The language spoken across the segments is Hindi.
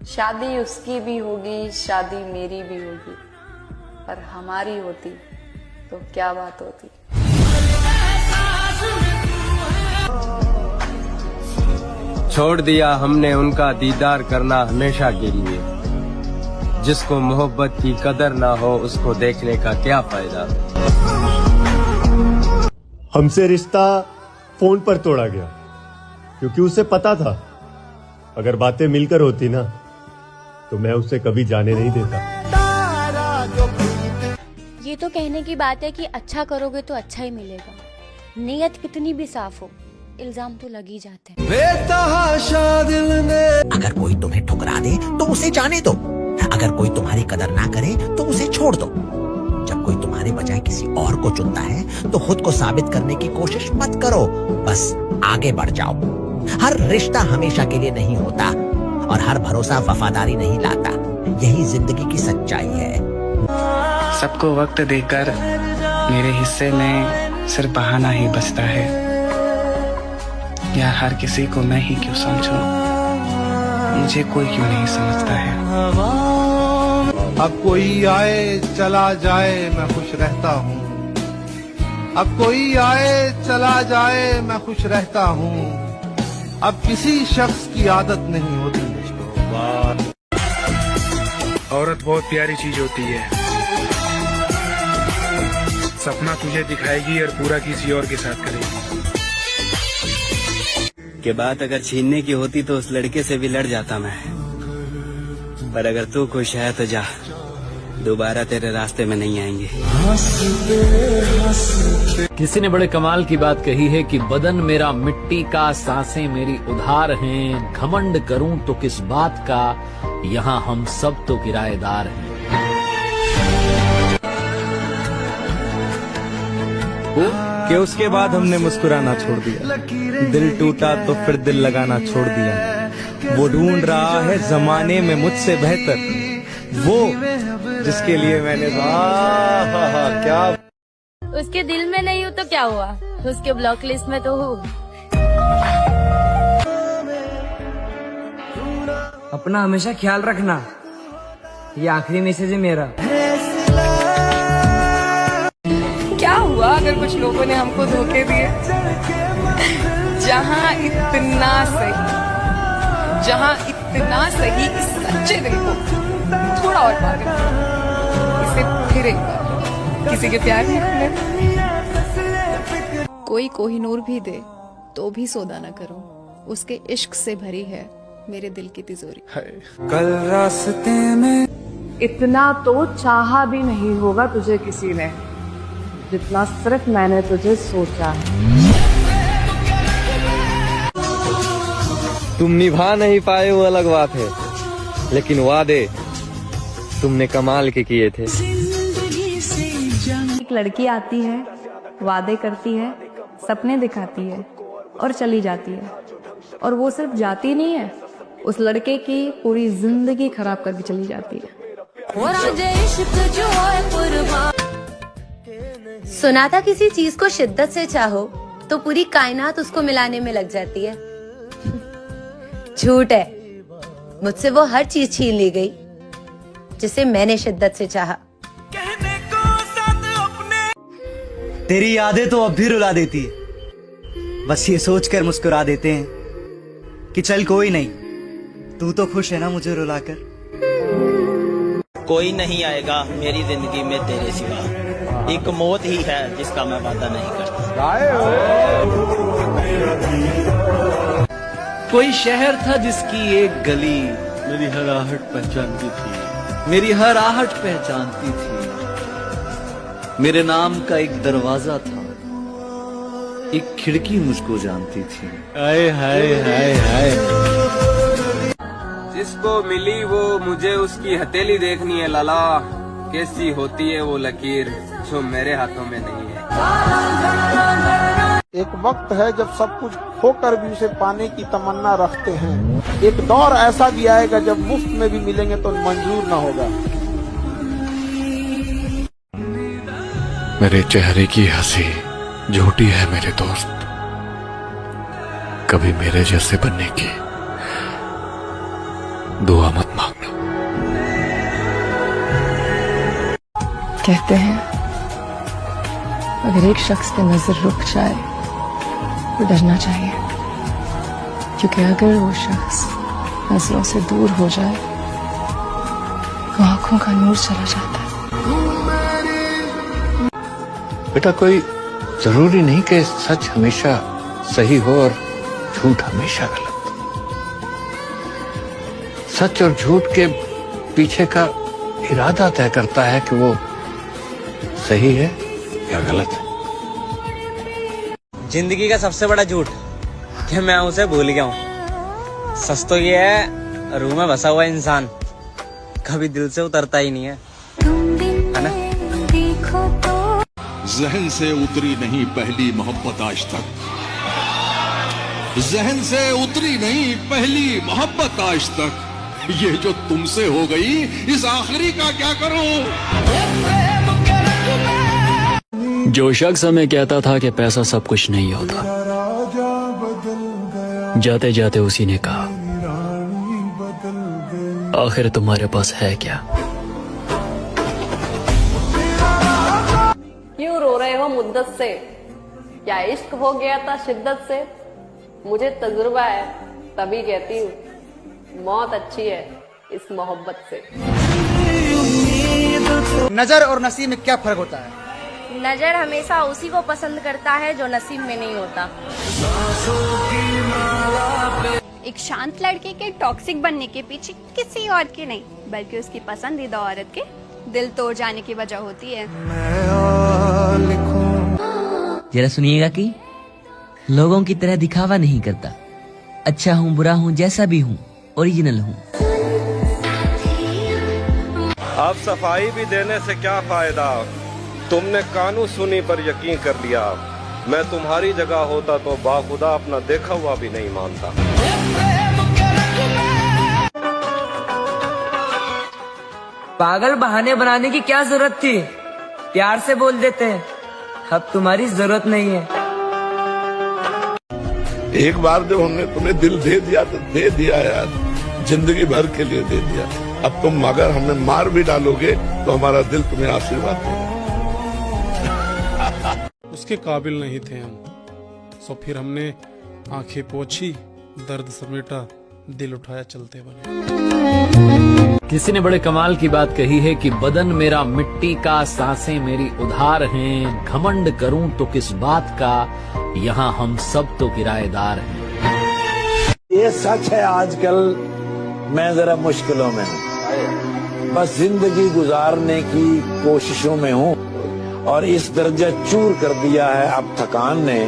शादी उसकी भी होगी, शादी मेरी भी होगी, पर हमारी होती तो क्या बात होती। छोड़ दिया हमने उनका दीदार करना हमेशा के लिए। जिसको मोहब्बत की कदर ना हो उसको देखने का क्या फायदा। हमसे रिश्ता फोन पर तोड़ा गया क्योंकि उसे पता था अगर बातें मिलकर होती ना तो मैं उसे कभी जाने नहीं देता। ये तो कहने की बात है कि अच्छा करोगे तो अच्छा ही मिलेगा। नीयत कितनी भी साफ हो, इल्जाम तो लग ही जाते हैं। अगर कोई तुम्हें ठुकरा दे तो उसे जाने दो, अगर कोई तुम्हारी कदर ना करे तो उसे छोड़ दो। जब कोई तुम्हारे बजाय किसी और को चुनता है तो खुद को साबित करने की कोशिश मत करो, बस आगे बढ़ जाओ। हर रिश्ता हमेशा के लिए नहीं होता और हर भरोसा वफादारी नहीं लाता। यही जिंदगी की सच्चाई है। सबको वक्त देकर मेरे हिस्से में सिर्फ बहाना ही बचता है। या हर किसी को मैं ही क्यों समझूं, मुझे कोई क्यों नहीं समझता है। अब कोई आए चला जाए मैं खुश रहता हूँ। अब कोई आए चला जाए मैं खुश रहता हूँ। अब किसी शख्स की आदत नहीं होती मुझको। औरत बहुत प्यारी चीज होती है। सपना तुझे दिखाएगी और पूरा किसी और के साथ करेगी। के बात अगर छीनने की होती तो उस लड़के से भी लड़ जाता मैं, पर अगर तू खुश है तो जा, दोबारा तेरे रास्ते में नहीं आएंगे। किसी ने बड़े कमाल की बात कही है कि बदन मेरा मिट्टी का, सांसें मेरी उधार हैं। घमंड करूं तो किस बात का, यहाँ हम सब तो किराएदार हैं। कि उसके बाद हमने मुस्कुराना छोड़ दिया। दिल टूटा तो फिर दिल लगाना छोड़ दिया। वो ढूंढ रहा है जमाने में मुझसे बेहतर, वो जिसके लिए मैंने क्या। उसके दिल में नहीं हूँ तो क्या हुआ, उसके ब्लॉक लिस्ट में तो हूँ। अपना हमेशा ख्याल रखना, ये आखिरी मैसेज है मेरा। क्या हुआ अगर कुछ लोगों ने हमको धोखे दिए। जहाँ इतना सही इस सच्चे दिल को थोड़ा और पागल, इसे फिर एक बार किसी के प्यार में कोई कोहिनूर भी दे तो भी सौदा न करूं। उसके इश्क से भरी है मेरे दिल की तिजोरी। कल रास्ते में इतना तो चाहा भी नहीं होगा तुझे किसी ने जितना सिर्फ मैंने तुझे सोचा है। तुम निभा नहीं पाए वो अलग बात है, लेकिन वादे तुमने कमाल के किए थे। एक लड़की आती है, वादे करती है, सपने दिखाती है और चली जाती है, और वो सिर्फ जाती नहीं है, उस लड़के की पूरी जिंदगी खराब करके चली जाती है। सुना था किसी चीज को शिद्दत से चाहो तो पूरी कायनात उसको मिलाने में लग जाती है। झूठ है, मुझसे वो हर चीज छीन ली गई जिसे मैंने शिद्दत से चाहा। तेरी यादें तो अब भी रुला देती है। बस ये सोचकर मुस्कुरा देते हैं कि चल कोई नहीं, तू तो खुश है ना मुझे रुलाकर। कोई नहीं आएगा मेरी जिंदगी में तेरे सिवा, एक मौत ही है जिसका मैं वादा नहीं करता। कोई शहर था जिसकी एक गली मेरी हर आहट पहचानती थी, मेरी हर आहट पहचानती थी। मेरे नाम का एक दरवाजा था, एक खिड़की मुझको जानती थी। हाय हाय हाय हाय। जिसको मिली वो मुझे उसकी हथेली देखनी है लाला, कैसी होती है वो लकीर जो मेरे हाथों में नहीं है। एक वक्त है जब सब कुछ खोकर भी उसे पाने की तमन्ना रखते हैं। एक दौर ऐसा भी आएगा जब मुफ्त में भी मिलेंगे तो मंजूर न होगा। मेरे चेहरे की हंसी झूठी है मेरे दोस्त, कभी मेरे जैसे बनने की दुआ मत मांगना। कहते हैं अगर एक शख्स पे नजर रुक जाए तो डरना चाहिए, क्योंकि अगर वो शख्स नजरों से दूर हो जाए तो आंखों का नूर चला जाता है। बेटा कोई जरूरी नहीं कि सच हमेशा सही हो और झूठ हमेशा गलत। सच और झूठ के पीछे का इरादा तय करता है कि वो सही है या गलत है। जिंदगी का सबसे बड़ा झूठ कि मैं उसे भूल गया हूँ। सच तो ये है, रूह में बसा हुआ इंसान कभी दिल से उतरता ही नहीं है ना? जहन से उतरी नहीं पहली मोहब्बत आज तक, जहन से उतरी नहीं पहली मोहब्बत आज तक। ये जो तुमसे हो गई इस आखिरी का क्या करूं? जो शख्स हमें कहता था कि पैसा सब कुछ नहीं होता, जाते जाते उसी ने कहा आखिर तुम्हारे पास है क्या? क्यों रो रहे हो मुद्दत से? क्या इश्क हो गया था शिद्दत से? मुझे तजुर्बा है तभी कहती हूँ, मौत अच्छी है इस मोहब्बत से। नजर और नसीब में क्या फर्क होता है? नजर हमेशा उसी को पसंद करता है जो नसीब में नहीं होता। एक शांत लड़के के टॉक्सिक बनने के पीछे किसी और की नहीं बल्कि उसकी पसंदीदा औरत के दिल तोड़ जाने की वजह होती है। जरा सुनिएगा कि लोगों की तरह दिखावा नहीं करता, अच्छा हूँ बुरा हूँ जैसा भी हूँ ओरिजिनल हूँ। अब सफाई भी देने से क्या फायदा, तुमने कानून सुनी पर यकीन कर लिया। मैं तुम्हारी जगह होता तो बाखुदा अपना देखा हुआ भी नहीं मानता। पागल बहाने बनाने की क्या जरूरत थी, प्यार से बोल देते हैं। अब तुम्हारी जरूरत नहीं है। एक बार जब हमने तुम्हें दिल दे दिया तो दे दिया यार, जिंदगी भर के लिए दे दिया। अब तुम अगर हमें मार भी डालोगे तो हमारा दिल तुम्हें आशीर्वाद देगा। उसके काबिल नहीं थे हम, सो फिर हमने आंखें पोंछी, दर्द समेटा, दिल उठाया, चलते बने। किसी ने बड़े कमाल की बात कही है कि बदन मेरा मिट्टी का, सांसें मेरी उधार हैं, घमंड करूं तो किस बात का, यहाँ हम सब तो किराएदार हैं। ये सच है, आजकल मैं जरा मुश्किलों में हूँ, बस जिंदगी गुजारने की कोशिशों में हूँ और इस दर्जा चूर कर दिया है अब थकान ने,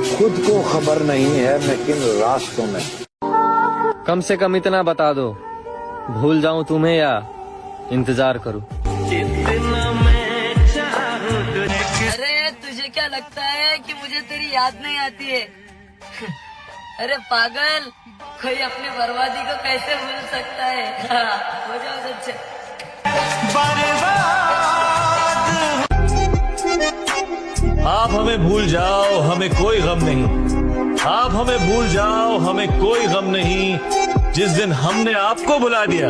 खुद को खबर नहीं है मैं किन रास्तों में। कम से कम इतना बता दो, भूल जाऊं तुम्हें या इंतजार करूं? अरे तुझे क्या लगता है कि मुझे तेरी याद नहीं आती है? अरे पागल, कोई अपनी बर्बादी को कैसे भूल सकता है? हो जाओ सच्चे। आप हमें भूल जाओ हमें कोई गम नहीं, आप हमें भूल जाओ हमें कोई गम नहीं। जिस दिन हमने आपको बुला दिया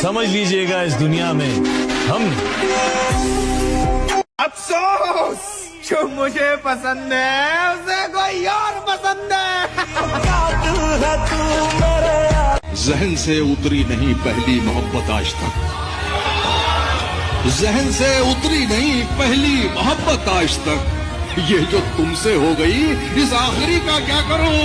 समझ लीजिएगा इस दुनिया में हम। अफसोस जो मुझे पसंद है उसे कोई और पसंद है। जहन से उतरी नहीं पहली मोहब्बत आज तक, जहन से उतरी नहीं पहली मोहब्बत आज तक। ये जो तुमसे हो गई इस आखिरी का क्या करूं?